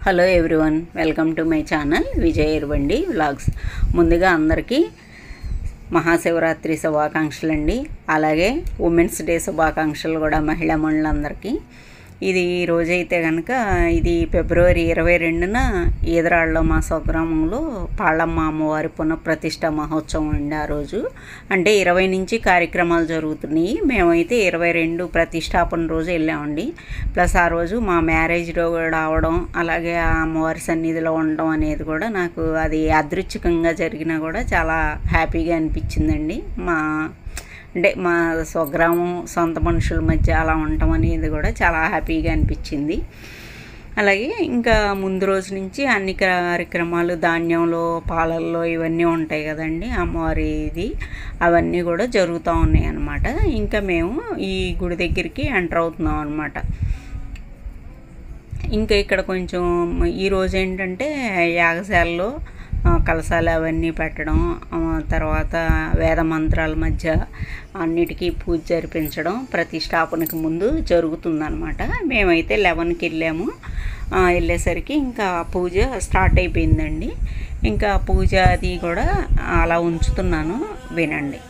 Hello everyone, welcome to my channel Vijay Erbandi vlogs. ముందుగా అందరికీ మహాశివరాత్రి శుభాకాంక్షలు అండి. అలాగే ఉమెన్స్ డే శుభాకాంక్షలు కూడా మహిళా మనులందరికీ. ఇది రోజైతే కనుక ఇది ఫిబ్రవరి 22న ఈదరాళ్ళలో మా స్వగ్రామంలో పాళ్ళమ్మ అమ్మవారి పునఃప్రతిష్ఠ మహోత్సవం అండి. ఆ రోజు అంటే 20 నుంచి కార్యక్రమాలు జరుగుతున్నాయి. మేమైతే 22 ప్రతిష్టాపన రోజు వెళ్ళామండి. ప్లస్ ఆ రోజు మా మ్యారేజ్ కూడా అవడం, అలాగే ఆ అమ్మవారి సన్నిధిలో ఉండడం అనేది కూడా నాకు అది యాదృచ్ఛికంగా జరిగినా కూడా చాలా హ్యాపీగా అనిపించిందండి. మా స్వగ్రామం సొంత మనుషుల మధ్య అలా ఉండటం అనేది కూడా చాలా హ్యాపీగా అనిపించింది. అలాగే ఇంకా ముందు రోజు నుంచి అన్ని కార్యక్రమాలు ధాన్యంలో పాలల్లో ఇవన్నీ ఉంటాయి కదండి అమ్మవారిది, అవన్నీ కూడా జరుగుతూ ఉన్నాయి అన్నమాట. ఇంకా మేము ఈ గుడి దగ్గరికి ఎంటర్ అవుతున్నాం అన్నమాట. ఇంకా ఇక్కడ కొంచెం ఈరోజు ఏంటంటే యాగశాలలో కలశాలు అవన్నీ పెట్టడం, తర్వాత వేద మంత్రాల మధ్య అన్నిటికీ పూజ జరిపించడం ప్రతిష్టాపనకు ముందు జరుగుతుందన్నమాట. మేమైతే 11కి వెళ్ళాము. వెళ్ళేసరికి ఇంకా పూజ స్టార్ట్ అయిపోయిందండి. ఇంకా పూజ అది కూడా అలా ఉంచుతున్నాను, వినండి.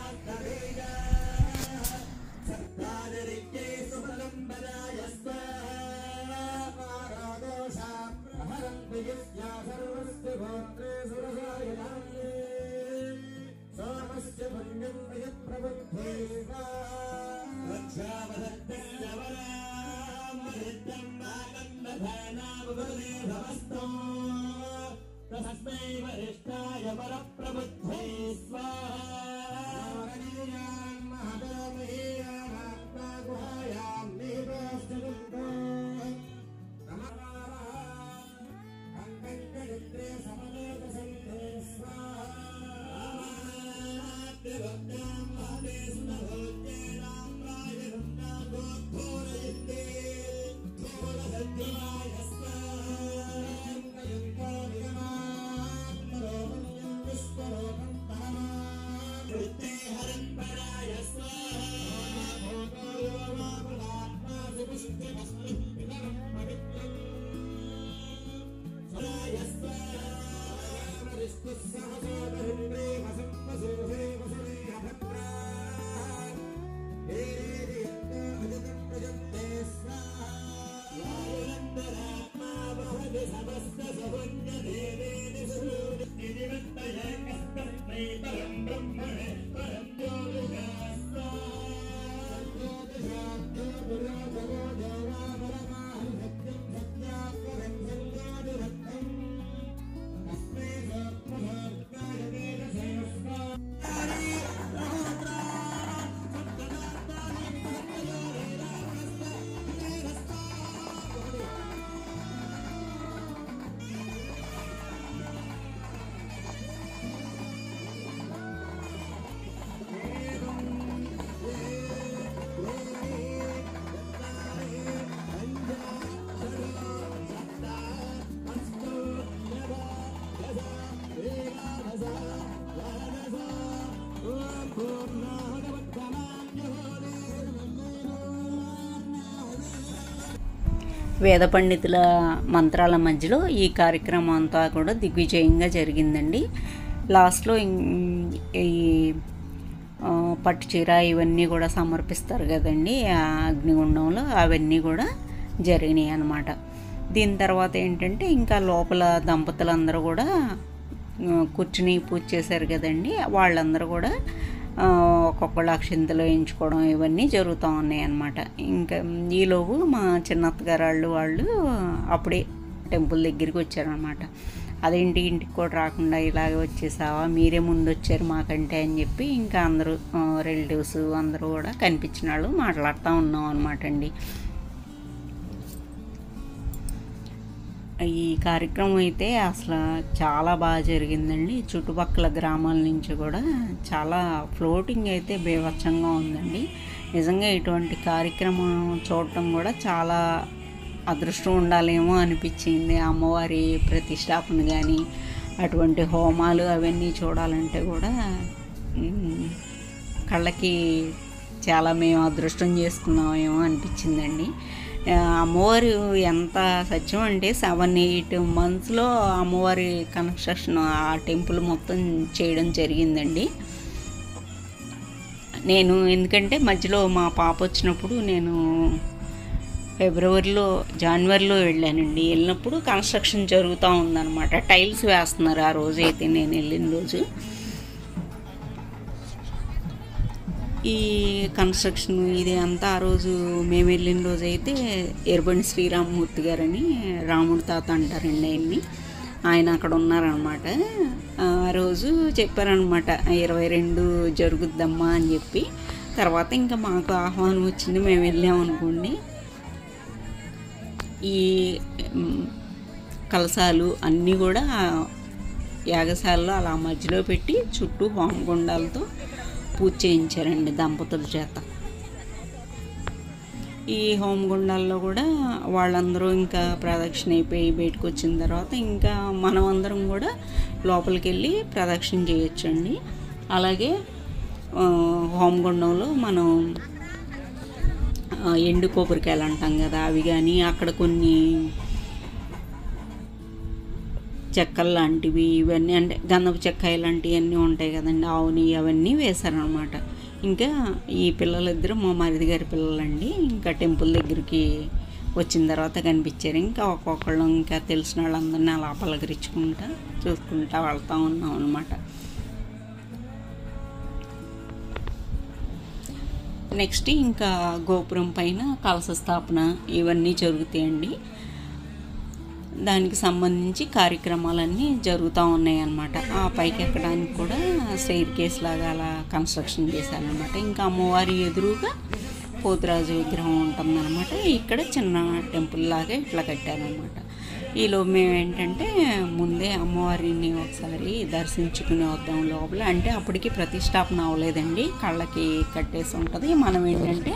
వేద పండితుల మంత్రాల మధ్యలో ఈ కార్యక్రమం అంతా కూడా దిగ్విజయంగా జరిగిందండి. లాస్ట్లో ఈ పట్టు చీర ఇవన్నీ కూడా సమర్పిస్తారు కదండి ఆ అగ్నిగుండంలో, అవన్నీ కూడా జరిగినాయి అన్నమాట. దీని తర్వాత ఏంటంటే ఇంకా లోపల దంపతులందరూ కూడా కూర్చుని పూజ చేశారు కదండి, వాళ్ళందరూ కూడా ఒక్కొక్కళ్ళు అక్షింతలు వేయించుకోవడం ఇవన్నీ జరుగుతూ ఉన్నాయి అన్నమాట. ఇంకా ఈలోపు మా చిన్నత్తగారు వాళ్ళు అప్పుడే టెంపుల్ దగ్గరికి వచ్చారనమాట. అదేంటి ఇంటికి కూడా రాకుండా ఇలాగే వచ్చేసావా, మీరే ముందు వచ్చారు మాకంటే అని చెప్పి ఇంకా అందరూ రిలేటివ్స్ అందరూ కూడా కనిపించిన వాళ్ళు మాట్లాడుతూ ఉన్నాం అనమాట అండి. ఈ కార్యక్రమం అయితే అసలు చాలా బాగా జరిగిందండి. చుట్టుపక్కల గ్రామాల నుంచి కూడా చాలా ఫ్లోటింగ్ అయితే బీభత్సంగా ఉందండి. నిజంగా ఇటువంటి కార్యక్రమం చూడటం కూడా చాలా అదృష్టం ఉండాలేమో అనిపించింది. అమ్మవారి ప్రతిష్టాపన కానీ అటువంటి హోమాలు అవన్నీ చూడాలంటే కూడా కళ్ళకి చాలా మేము అదృష్టం చేసుకున్నామేమో అనిపించిందండి. అమ్మవారు ఎంత సత్యం అంటే 7-8 మంత్స్లో అమ్మవారి కన్స్ట్రక్షన్ ఆ టెంపుల్ మొత్తం చేయడం జరిగిందండి. నేను ఎందుకంటే మధ్యలో మా పాప వచ్చినప్పుడు నేను జనవరిలో వెళ్ళానండి. వెళ్ళినప్పుడు కన్స్ట్రక్షన్ జరుగుతూ ఉందన్నమాట. టైల్స్ వేస్తున్నారు ఆ రోజు అయితే, నేను వెళ్ళిన రోజు. ఈ కన్స్ట్రక్షన్ ఇది అంతా ఆ రోజు మేము వెళ్ళిన రోజు అయితే ఎర్రబండి శ్రీరామమూర్తి గారని, రాముడి తాత అంటారండి ఆయన అక్కడ ఉన్నారనమాట. ఆ రోజు చెప్పారనమాట 22 జరుగుద్దమ్మా అని చెప్పి. తర్వాత ఇంకా మాకు ఆహ్వానం వచ్చింది, మేము వెళ్ళామనుకోండి. ఈ కలశాలు అన్నీ కూడా యాగశాలలో అలా మధ్యలో పెట్టి చుట్టూ హోమగుండాలతో పూజ చేయించారండి దంపతుల చేత. ఈ హోమగుండాల్లో కూడా వాళ్ళందరూ ఇంకా ప్రదక్షిణ అయిపోయి బయటకు వచ్చిన తర్వాత ఇంకా మనం అందరం కూడా లోపలికి వెళ్ళి ప్రదక్షిణ చేయొచ్చండి. అలాగే హోమగుండంలో మనం ఎండు కొబ్బరికాయలు అంటాం కదా, అవి కానీ అక్కడ కొన్ని చెక్కలు లాంటివి ఇవన్నీ, అంటే గంధపు చెక్క ఇలాంటివన్నీ ఉంటాయి కదండి, ఆవుని అవన్నీ వేశారనమాట. ఇంకా ఈ పిల్లలిద్దరూ మా మరిది గారి పిల్లలండి. ఇంకా టెంపుల్ దగ్గరికి వచ్చిన తర్వాత కనిపించారు. ఇంకా ఒక్కొక్కళ్ళు ఇంకా తెలిసిన వాళ్ళందరినీ అలా పలకరించుకుంటా చూసుకుంటా వెళ్తూ ఉన్నాం అనమాట. నెక్స్ట్ ఇంకా గోపురం పైన కలశ స్థాపన ఇవన్నీ జరుగుతాయండి. దానికి సంబంధించి కార్యక్రమాలన్నీ జరుగుతూ ఉన్నాయి అన్నమాట. ఆ పైకి ఎక్కడానికి కూడా స్టెయిర్ కేస్ లాగా అలా కన్స్ట్రక్షన్ చేశారనమాట. ఇంకా అమ్మవారి ఎదురుగా పోతురాజు విగ్రహం ఉంటుందన్నమాట. ఇక్కడ చిన్న టెంపుల్ లాగా ఇట్లా కట్టారనమాట. ఈలో మేము ఏంటంటే ముందే అమ్మవారిని ఒకసారి దర్శించుకుని వద్దాం లోపల. అంటే అప్పటికి ప్రతిష్టాపన అవ్వలేదండి, కళ్ళకి కట్టేసి ఉంటుంది. మనం ఏంటంటే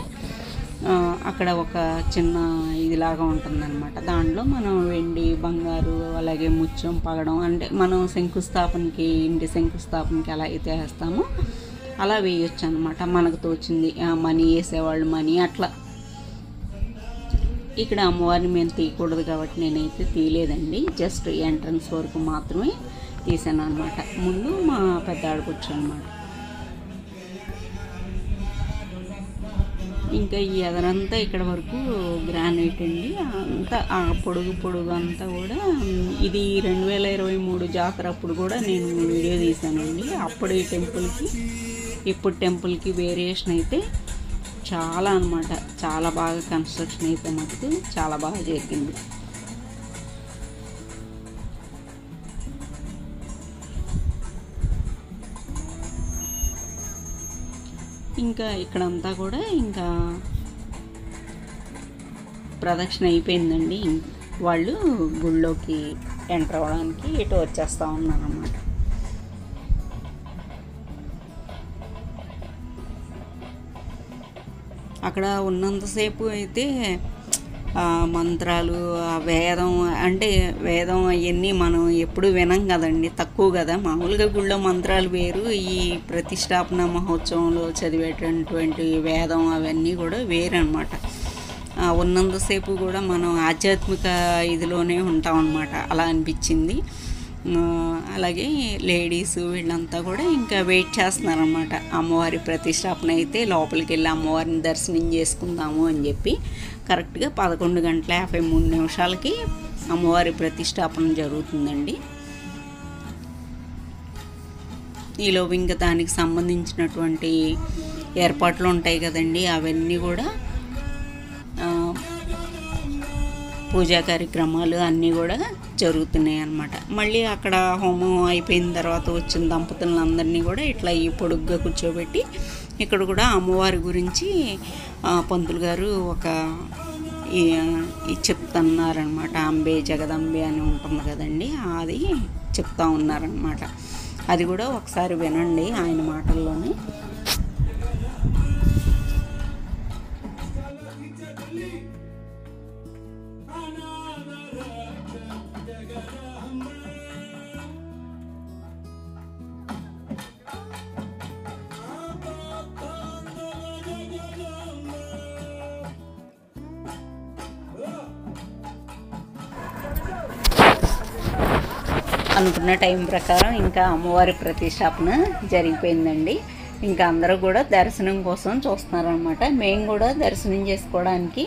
అక్కడ ఒక చిన్న ఇదిలాగా ఉంటుందన్నమాట. దాంట్లో మనం వెండి, బంగారు, అలాగే ముత్యం పగడం, అంటే మనం శంకుస్థాపనకి ఇంటి శంకుస్థాపనకి ఎలా అయితే వేస్తామో అలా వేయొచ్చు అనమాట. మనకు తోచింది మనీ వేసేవాళ్ళు మనీ అట్లా. ఇక్కడ అమ్మవారిని మేము తీయకూడదు కాబట్టి నేనైతే తీయలేదండి, జస్ట్ ఎంట్రన్స్ వరకు మాత్రమే తీసాను అనమాట. ముందు మా పెద్ద ఆడపడుచు అనమాట. ఇంకా ఈ ఎదరంతా ఇక్కడ వరకు గ్రానైట్ అండి, అంతా ఆ పొడుగు అంతా కూడా. ఇది 2023 జాతర అప్పుడు కూడా నేను వీడియో తీసానండి. అప్పుడు ఈ టెంపుల్కి ఇప్పుడు టెంపుల్కి వేరియేషన్ అయితే చాలా అనమాట. చాలా బాగా కన్స్ట్రక్షన్ అయితే మటుకు చాలా బాగా జరిగింది. ఇంకా ఇక్కడంతా కూడా ఇంకా ప్రదక్షిణ అయిపోయిందండి. వాళ్ళు గుళ్ళోకి ఎంటర్ అవ్వడానికి ఇటు వచ్చేస్తూ ఉన్నారన్నమాట. అక్కడ ఉన్నంతసేపు అయితే మంత్రాలు, వేదం, అంటే వేదం అవన్నీ మనం ఎప్పుడు వినం కదండి, తక్కువ కదా. మామూలుగా గుళ్ళో మంత్రాలు వేరు, ఈ ప్రతిష్టాపన మహోత్సవంలో చదివేటటువంటి వేదం అవన్నీ కూడా వేరు అనమాట. ఉన్నంతసేపు కూడా మనం ఆధ్యాత్మిక ఇదిలోనే ఉంటాం అన్నమాట, అలా అనిపించింది. అలాగే లేడీస్ వీళ్ళంతా కూడా ఇంకా వెయిట్ చేస్తున్నారన్నమాట. అమ్మవారి ప్రతిష్టాపన అయితే లోపలికి వెళ్ళి అమ్మవారిని దర్శనం చేసుకుందాము అని చెప్పి కరెక్ట్గా 11:53 అమ్మవారి ప్రతిష్టాపన జరుగుతుందండి. ఈలోపు ఇంకా దానికి సంబంధించినటువంటి ఏర్పాట్లు ఉంటాయి కదండి, అవన్నీ కూడా పూజా కార్యక్రమాలు అన్నీ కూడా జరుగుతున్నాయి అన్నమాట. మళ్ళీ అక్కడ హోమం అయిపోయిన తర్వాత వచ్చిన దంపతులందరినీ కూడా ఇట్లా ఈ పొడుగ్గా కూర్చోబెట్టి ఇక్కడ కూడా అమ్మవారి గురించి పంతులు గారు ఒక చెప్తున్నారనమాట. అంబే జగదంబే అని ఉంటుంది కదండి, అది చెప్తా ఉన్నారనమాట. అది కూడా ఒకసారి వినండి ఆయన మాటల్లోనే. అనుకున్న టైం ప్రకారం ఇంకా అమ్మవారి ప్రతిష్టాపన జరిగిపోయిందండి. ఇంకా అందరూ కూడా దర్శనం కోసం చూస్తున్నారనమాట. మేము కూడా దర్శనం చేసుకోవడానికి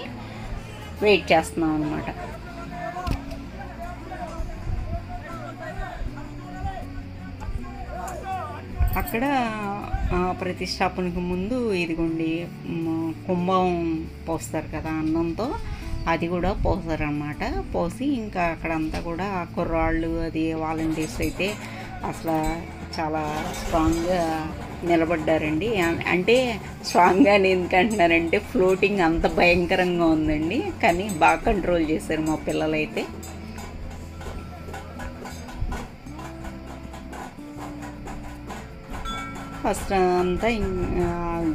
వెయిట్ చేస్తున్నాం అనమాట. అక్కడ ప్రతిష్టాపనకు ముందు ఇదిగోండి కుంభం పోస్తారు కదా అన్నంతో, అది కూడా పోస్తారన్నమాట. పోసి ఇంకా అక్కడంతా కూడా కుర్రాళ్ళు అది వాలంటీర్స్ అయితే అసలు చాలా స్ట్రాంగ్గా నిలబడ్డారండి. అంటే స్ట్రాంగ్గా ఎందుకంటున్నారంటే ఫ్లోటింగ్ అంత భయంకరంగా ఉందండి, కానీ బాగా కంట్రోల్ చేశారు మా పిల్లలైతే. ఫస్ట్ అంతా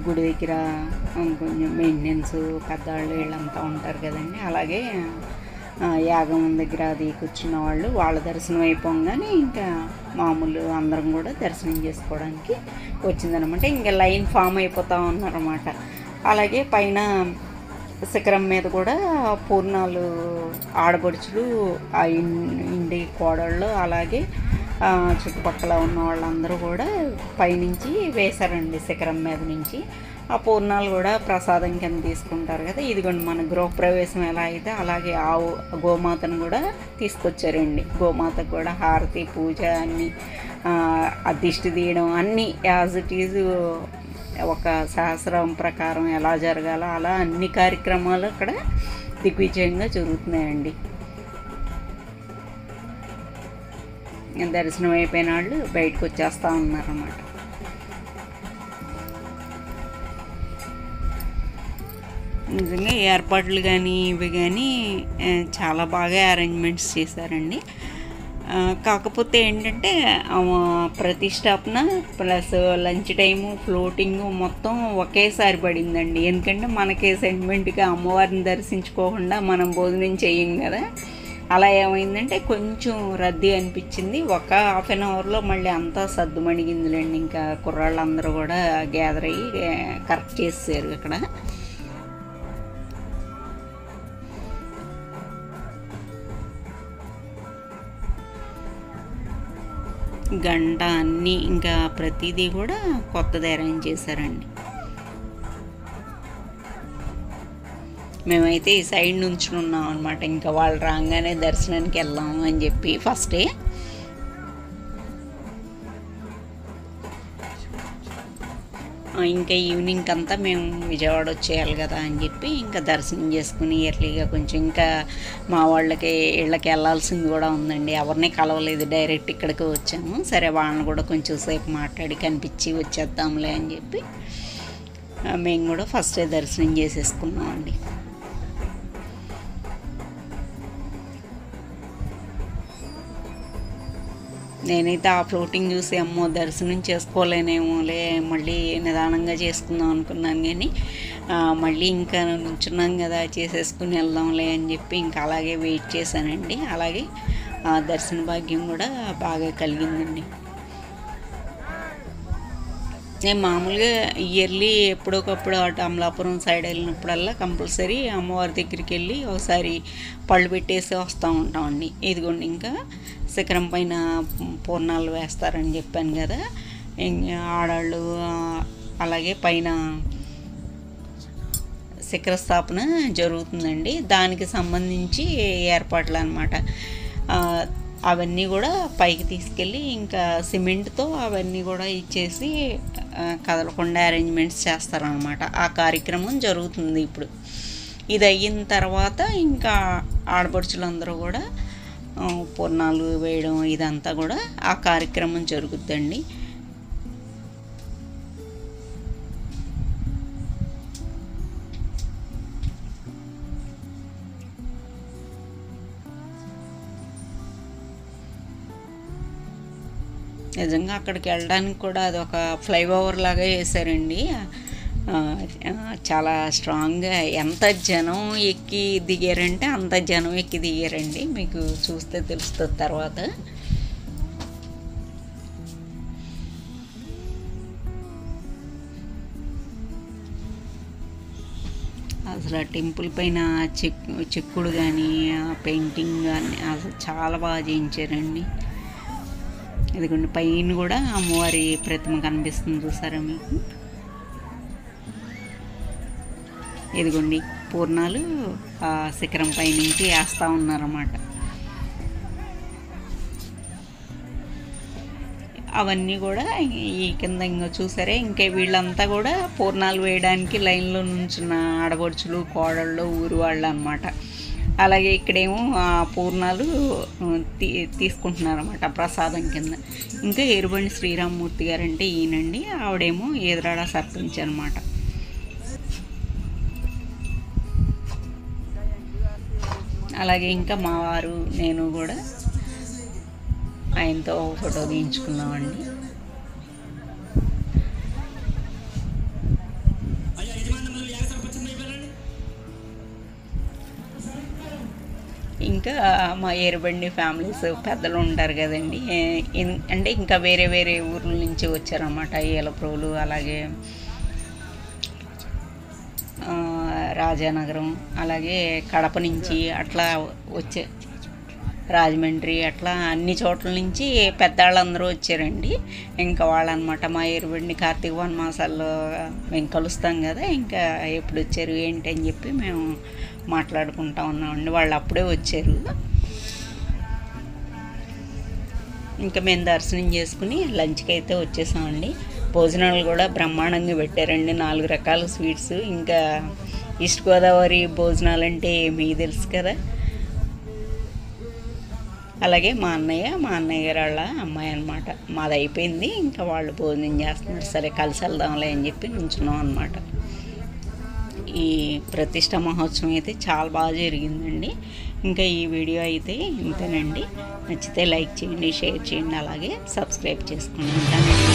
గుడి దగ్గర కొంచెం మెయింటెనెన్స్ పెద్దవాళ్ళు వీళ్ళంతా ఉంటారు కదండి. అలాగే యాగం దగ్గర అది కూర్చున్న వాళ్ళు వాళ్ళ దర్శనం అయిపోగానే ఇంకా మామూలు అందరం కూడా దర్శనం చేసుకోవడానికి వచ్చిందనమాట. ఇంకా లైన్ ఫామ్ అయిపోతూ ఉన్నారన్నమాట. అలాగే పైన శిఖరం మీద కూడా పూర్ణాలు ఆడపడుచులు ఆ ఇంటి కోడళ్ళు అలాగే చుట్టుపక్కల ఉన్న వాళ్ళందరూ కూడా పైనుంచి వేశారండి శిఖరం మీద నుంచి. ఆ పూర్ణాలు కూడా ప్రసాదం కింద తీసుకుంటారు కదా. ఇదిగోండి మన గృహప్రవేశం ఎలా అయితే అలాగే ఆవు గోమాతను కూడా తీసుకొచ్చారండి. గోమాతకు కూడా హారతి పూజ అన్నీ దిష్టి తీయడం అన్నీ యాజ్ ఇట్ ఈజ్ ఒక శాస్త్రం ప్రకారం ఎలా జరగాలో అలా అన్ని కార్యక్రమాలు అక్కడ దిగ్విజయంగా జరుగుతున్నాయండి. దర్శనం అయిపోయిన వాళ్ళు బయటకు వచ్చేస్తూ ఉన్నారన్నమాట. నిజంగా ఏర్పాట్లు కానీ ఇవి కానీ చాలా బాగా అరేంజ్మెంట్స్ చేశారండి. కాకపోతే ఏంటంటే ప్రతిష్టాపన ప్లస్ లంచ్ టైము ఫ్లోటింగు మొత్తం ఒకేసారి పడిందండి. ఎందుకంటే మనకి సెంటిమెంట్గా అమ్మవారిని దర్శించుకోకుండా మనం భోజనం చేయం కదా. అలా ఏమైందంటే కొంచెం రద్దీ అనిపించింది. ఒక హాఫ్ అన్ అవర్లో మళ్ళీ అంతా సద్దుమణిగిందిలేండి. ఇంకా కుర్రాళ్ళందరూ కూడా గ్యాదర్ అయ్యి కరెక్ట్ చేసారు అక్కడ. గంట అన్నీ ఇంకా ప్రతిదీ కూడా కొత్తది అరేంజ్ చేశారండి. మేమైతే ఈ సైడ్ నుంచి ఉన్నాం అనమాట. ఇంకా వాళ్ళు రాగానే దర్శనానికి వెళ్దాము అని చెప్పి ఫస్టే ఇంకా ఈవినింగ్ అంతా మేము విజయవాడ వచ్చేయాలి కదా అని చెప్పి ఇంకా దర్శనం చేసుకుని ఎర్లీగా కొంచెం ఇంకా మా వాళ్ళకి ఇళ్ళకి వెళ్ళాల్సింది కూడా ఉందండి. ఎవరిని కలవలేదు, డైరెక్ట్ ఇక్కడికి వచ్చాము. సరే వాళ్ళని కూడా కొంచెం సేపు మాట్లాడి కనిపించి వచ్చేద్దాంలే అని చెప్పి మేము కూడా ఫస్టే దర్శనం చేసేసుకున్నామండి. నేనైతే ఆ ఫ్లోటింగ్ చూసి అమ్మో దర్శనం చేసుకోలేనేమోలే మళ్ళీ నిదానంగా చేసుకుందాం అనుకున్నాను. కానీ మళ్ళీ ఇంకా నుంచున్నాం కదా చేసేసుకుని వెళ్దాంలే అని చెప్పి ఇంకా అలాగే వెయిట్ చేశానండి. అలాగే దర్శన భాగ్యం కూడా బాగా కలిగిందండి. నేను మామూలుగా ఇయర్లీ ఎప్పుడొకప్పుడు అటు అమలాపురం సైడ్ వెళ్ళినప్పుడల్లా కంపల్సరీ అమ్మవారి దగ్గరికి వెళ్ళి ఒకసారి పళ్ళు పెట్టేసి వస్తూ ఉంటామండి. ఇదిగోండి ఇంకా శిఖరం పైన పూర్ణాలు వేస్తారని చెప్పాను కదా. ఆడాళ్ళు అలాగే పైన శిఖర స్థాపన జరుగుతుందండి. దానికి సంబంధించి ఏర్పాట్లు అన్నమాట. అవన్నీ కూడా పైకి తీసుకెళ్ళి ఇంకా సిమెంట్తో అవన్నీ కూడా ఇచ్చేసి కదలకుండా అరేంజ్మెంట్స్ చేస్తారనమాట. ఆ కార్యక్రమం జరుగుతుంది ఇప్పుడు. ఇది అయిన తర్వాత ఇంకా ఆడపడుచులందరూ కూడా పూర్ణాలు వేయడం ఇదంతా కూడా ఆ కార్యక్రమం జరుగుద్దండి. నిజంగా అక్కడికి వెళ్ళడానికి కూడా అదొక ఫ్లైఓవర్ లాగా వేసారండి. చాలా స్ట్రాంగ్గా ఎంత జనం ఎక్కి దిగారంటే అంత జనం ఎక్కి దిగారండి. మీకు చూస్తే తెలుస్తుంది తర్వాత. అసలు ఆ టెంపుల్ పైన చెక్కుడు కానీ పెయింటింగ్ కానీ అసలు చాలా బాగా చేయించారండి. ఇదిగోండి పైన కూడా అమ్మవారి ప్రతిమ కనిపిస్తుంది చూసారా మీకు. ఇదిగోండి పూర్ణాలు ఆ శిఖరం పైనుంచి వేస్తూ ఉన్నారన్నమాట. అవన్నీ కూడా ఈ కింద ఇంకా చూసారే, ఇంకా వీళ్ళంతా కూడా పూర్ణాలు వేయడానికి లైన్లో నుంచున్న ఆడపడుచులు, కోడళ్ళు, ఊరు వాళ్ళు అన్నమాట. అలాగే ఇక్కడేమో ఆ పూర్ణాలు తీసుకుంటున్నారన్నమాట ప్రసాదం కింద. ఇంకా ఎరుబండి శ్రీరామమూర్తి గారు అంటే ఈయనండి, ఆవిడేమో ఎదురాడ సర్పంచ్ అనమాట. అలాగే ఇంకా మా వారు నేను కూడా ఆయనతో ఫోటో తీయించుకున్నామండి. ఇంకా మా ఎరుబండి ఫ్యామిలీస్ పెద్దలు ఉంటారు కదండి, అంటే ఇంకా వేరే వేరే ఊర్ల నుంచి వచ్చారన్నమాట. ఏలప్రోలు, అలాగే రాజానగరం, అలాగే కడప నుంచి అట్లా వచ్చే రాజమండ్రి, అట్లా అన్ని చోట్ల నుంచి పెద్దవాళ్ళందరూ వచ్చారండి. ఇంకా వాళ్ళనమాట మా ఎరుబండి కార్తీక వనమాసాల్లో మేము కలుస్తాం కదా, ఇంకా ఎప్పుడు వచ్చారు ఏంటి అని చెప్పి మేము మాట్లాడుకుంటా ఉన్నామండి. వాళ్ళు అప్పుడే వచ్చారు. ఇంకా మేము దర్శనం చేసుకుని లంచ్కి అయితే వచ్చేసామండి. భోజనాలు కూడా బ్రహ్మాండంగా పెట్టారండి, 4 రకాల స్వీట్స్. ఇంకా ఈస్ట్ గోదావరి భోజనాలు అంటే మీకు తెలుసు కదా. అలాగే మా అన్నయ్య గారు వాళ్ళ అమ్మాయి అనమాట. మాది అయిపోయింది, ఇంకా వాళ్ళు భోజనం చేస్తున్నారు. సరే కలిసి వెళ్దాంలే అని చెప్పి నుంచున్నాం అనమాట. ఈ ప్రతిష్ట మహోత్సవం అయితే చాలా బాగా జరిగిందండి. ఇంకా ఈ వీడియో అయితే ఇంతేనండి. నచ్చితే లైక్ చేయండి, షేర్ చేయండి, అలాగే సబ్స్క్రైబ్ చేసుకోండి. ఉంటానండి.